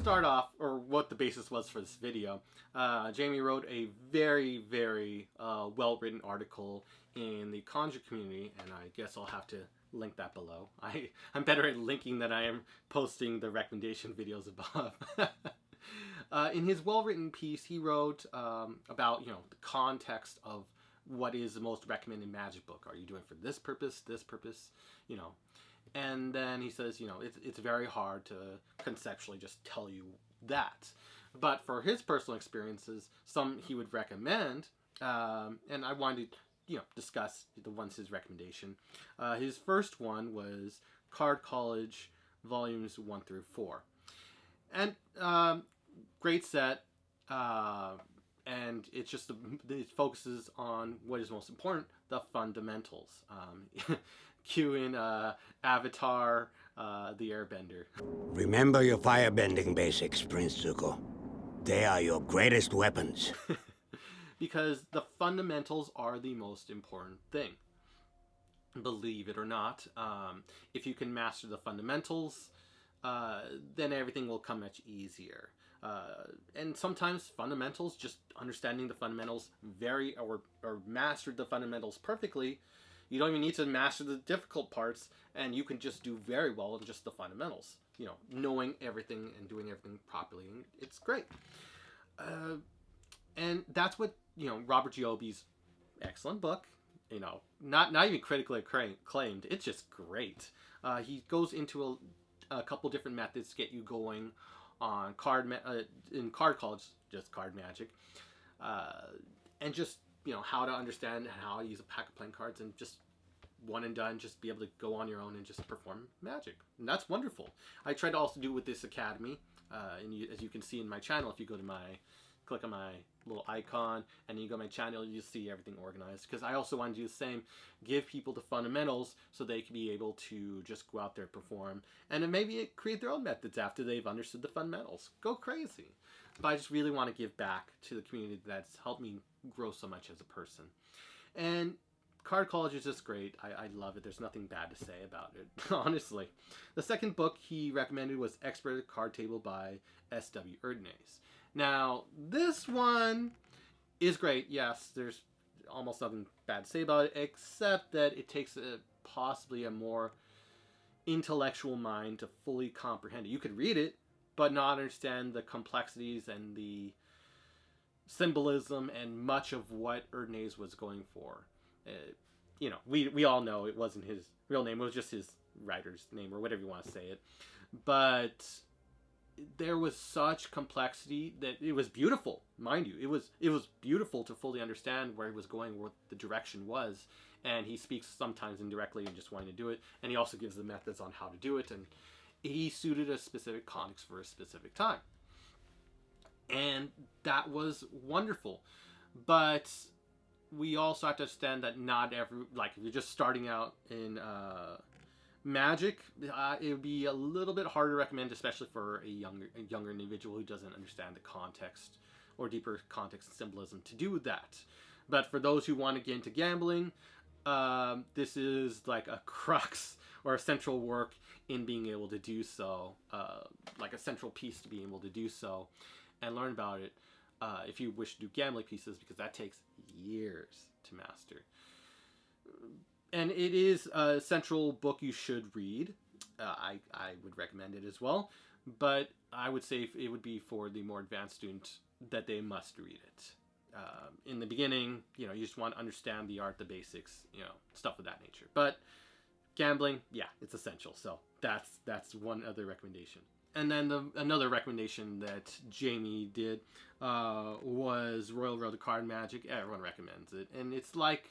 start off, or what the basis was for this video, Jamie wrote a very, very well-written article in the Conjure community, and I guess I'll have to link that below. I'm better at linking than I am posting the recommendation videos above. In his well-written piece, he wrote about, the context of what is the most recommended magic book. Are you doing it for this purpose, And then he says, it's very hard to conceptually just tell you that. But for his personal experiences, some he would recommend, and I wanted to, discuss the ones his recommendation. His first one was Card College Volumes 1 through 4. And great set, and it's just, it focuses on what is most important, the fundamentals. Cue in Avatar, the Airbender. Remember your firebending basics, Prince Zuko. They are your greatest weapons. Because the fundamentals are the most important thing. Believe it or not, if you can master the fundamentals, then everything will come much easier. And sometimes fundamentals, just understanding the fundamentals or mastered the fundamentals perfectly, you don't even need to master the difficult parts, and you can just do very well in just the fundamentals. Knowing everything and doing everything properly, and it's great. And that's what, Robert Giobbe's excellent book, not even critically acclaimed, it's just great. He goes into a couple different methods to get you going on in Card College, just card magic, and just how to understand how to use a pack of playing cards, and just one and done, just be able to go on your own and just perform magic. And that's wonderful. I tried to also do it with this academy, and as you can see in my channel, if you go to click on my little icon and you go to my channel, you'll see everything organized, because I also want to do the same, give people the fundamentals so they can be able to just go out there and perform, and then maybe create their own methods after they've understood the fundamentals. Go crazy. But I just really want to give back to the community that's helped me grow so much as a person. And Card College is just great. I love it. There's nothing bad to say about it, honestly. The second book he recommended was Expert Card Table by S.W. Erdnase. Now, this one is great. Yes, there's almost nothing bad to say about it, except that it takes possibly a more intellectual mind to fully comprehend it. You could read it, but not understand the complexities and the symbolism and much of what Erdnase was going for. We all know it wasn't his real name. It was just his writer's name, or whatever you want to say it. But there was such complexity that it was beautiful, mind you. It was beautiful to fully understand where he was going, what the direction was. And he speaks sometimes indirectly and just wanting to do it. And he also gives the methods on how to do it. And he suited a specific context for a specific time. And that was wonderful. But we also have to understand that not every, if you're just starting out in magic, it would be a little bit harder to recommend, especially for a younger individual who doesn't understand the context or deeper context and symbolism to do that. But for those who want to get into gambling, this is like a crux or a central work in being able to do so, like a central piece to be able to do so and learn about it. If you wish to do gambling pieces, because that takes years to master. And it is a central book you should read. I would recommend it as well. But I would say it would be for the more advanced student that they must read it. In the beginning, you just want to understand the art, the basics, stuff of that nature. But gambling, yeah, it's essential. So that's one other recommendation. And then another recommendation that Jamie did was Royal Road to Card Magic. Everyone recommends it. And it's like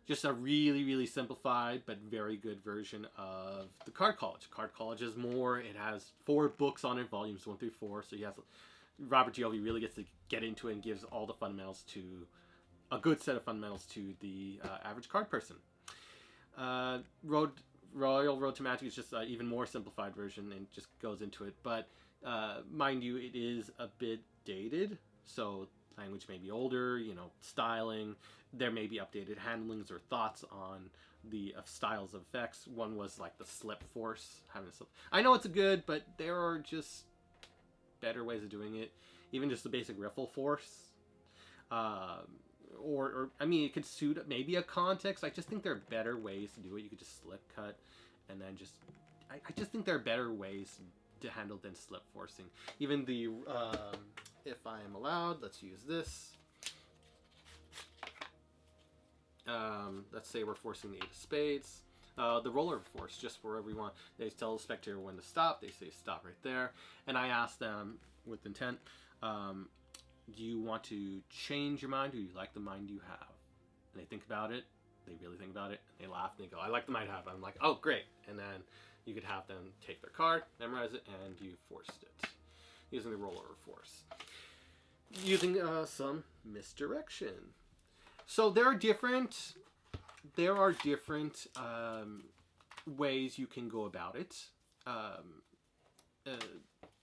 just a really, really simplified but very good version of the Card College. Card College is more. It has 4 books on it, volumes 1 through 4. So Robert Giobbe really gets to get into it and gives all the fundamentals a good set of fundamentals to the average card person. Royal Road to Magic is just an even more simplified version and just goes into it. But mind you, it is a bit dated, so language may be older, styling. There may be updated handlings or thoughts on the styles of effects. One was like the slip force. I know it's good, but there are just better ways of doing it. Even just the basic riffle force. Or I mean, it could suit maybe a context. I just think there are better ways to do it. You could just slip cut, and then just I just think there are better ways to handle than slip forcing. Even the if I am allowed, let's use this. Let's say we're forcing the 8 of spades. The roller force, just wherever we want. They tell the spectator when to stop. They say stop right there, and I ask them with intent. Do you want to change your mind, or do you like the mind you have? And they think about it. They really think about it. And they laugh and they go, I like the mind I have. I'm like, oh, great. And then you could have them take their card, memorize it, and you forced it. Using the roller force. Using some misdirection. So there are different ways you can go about it.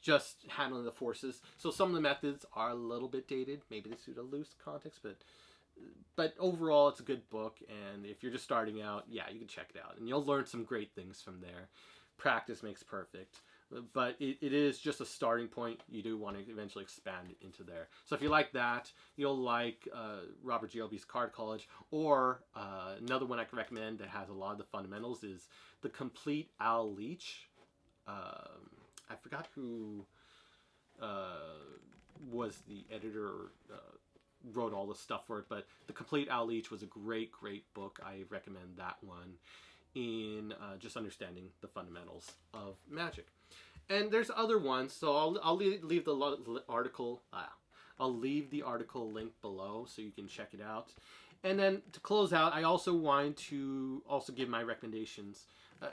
Just handling the forces. So some of the methods are a little bit dated. Maybe they suit a loose context, but overall it's a good book. And if you're just starting out, yeah, you can check it out, and you'll learn some great things from there. Practice makes perfect, but it is just a starting point. You do want to eventually expand it into there. So if you like that, you'll like Robert Giobbe's Card College, or another one I can recommend that has a lot of the fundamentals is The Complete Al Leach. I forgot who was the editor or wrote all the stuff for it, but The Complete Al Leach was a great book. I recommend that one in just understanding the fundamentals of magic. And there's other ones, so I'll leave the article. I'll leave the article link below so you can check it out. And then to close out, I also wanted to also give my recommendations.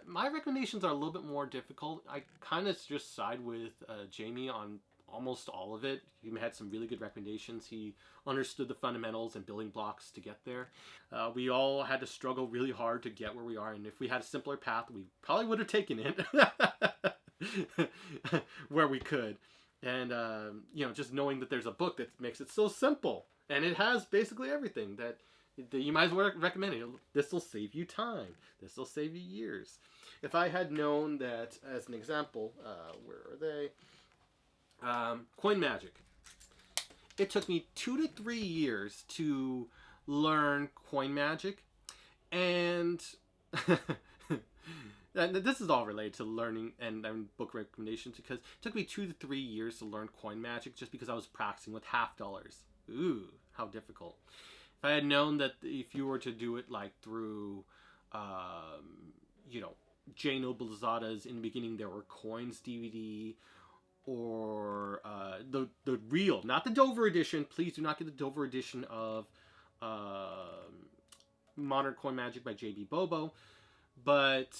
My recommendations are a little bit more difficult. I kind of just side with Jamie on almost all of it. He had some really good recommendations. He understood the fundamentals and building blocks to get there. We all had to struggle really hard to get where we are, and if we had a simpler path, we probably would have taken it where we could. And just knowing that there's a book that makes it so simple, and it has basically everything that you might as well recommend it. This will save you time. This will save you years. If I had known that, as an example, where are they? Coin magic. It took me 2 to 3 years to learn coin magic, and this is all related to learning and book recommendations, because it took me 2 to 3 years to learn coin magic just because I was practicing with half dollars. Ooh, how difficult. If I had known that if you were to do it like through, J. Noble Lozada's In the Beginning There Were Coins DVD, or the real, not the Dover edition. Please do not get the Dover edition of Modern Coin Magic by J.B. Bobo, but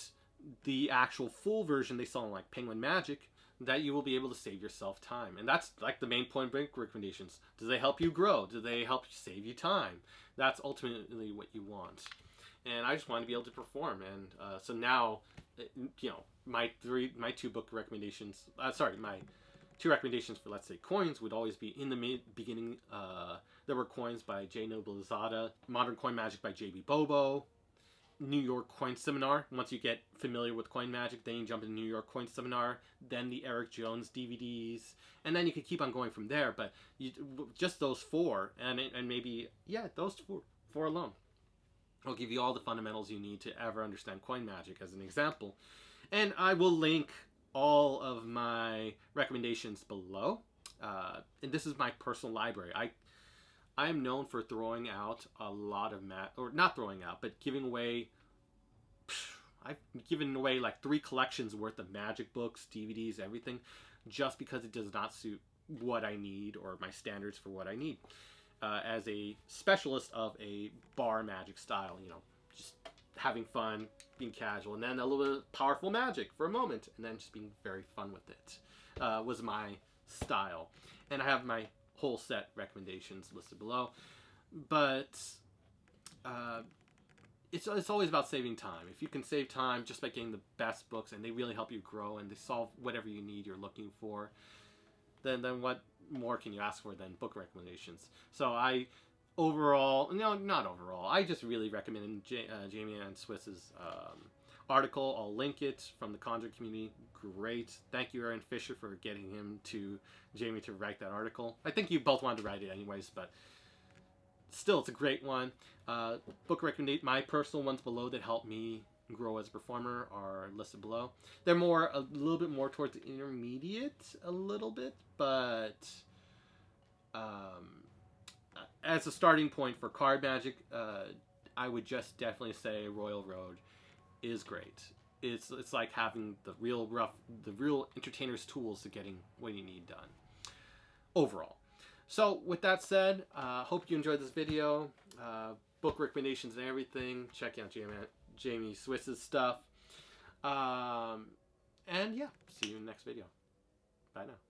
the actual full version they sell in like Penguin Magic, that you will be able to save yourself time. And that's like the main point of recommendations. Do they help you grow? Do they help you save you time? That's ultimately what you want. And I just want to be able to perform. And so now, my 2 book recommendations, my 2 recommendations for, let's say, coins would always be In the Beginning There Were Coins by J. Noble Lozada, Modern Coin Magic by J.B. Bobo, New York Coin Seminar. Once you get familiar with coin magic, then you jump into New York Coin Seminar, then the Eric Jones DVDs, and then you can keep on going from there. But just those 4, and maybe, those 4 alone will give you all the fundamentals you need to ever understand coin magic, as an example. And I will link all of my recommendations below. And this is my personal library. I am known for throwing out a lot of or not throwing out, but giving away. I've given away like 3 collections worth of magic books, DVDs, everything, just because it does not suit what I need or my standards for what I need. As a specialist of a bar magic style, just having fun, being casual, and then a little bit of powerful magic for a moment, and then just being very fun with it was my style. And I have my whole set recommendations listed below, but it's always about saving time. If you can save time just by getting the best books, and they really help you grow and they solve whatever you need you're looking for, then what more can you ask for than book recommendations? So I just really recommend Jamie and Swiss's article. I'll link it, from the Conjure community. great. Thank you, Aaron Fisher, for getting him to Jamie to write that article. I think you both wanted to write it anyways, but still, it's a great one. Book recommendation, my personal ones below that helped me grow as a performer are listed below. They're a little bit more towards the intermediate, a little bit, but as a starting point for card magic, I would just definitely say Royal Road is great. It's like having the real entertainer's tools to getting what you need done overall. So with that said, hope you enjoyed this video. Book recommendations and everything. Check out Jamie Swiss's stuff. And yeah, see you in the next video. Bye now.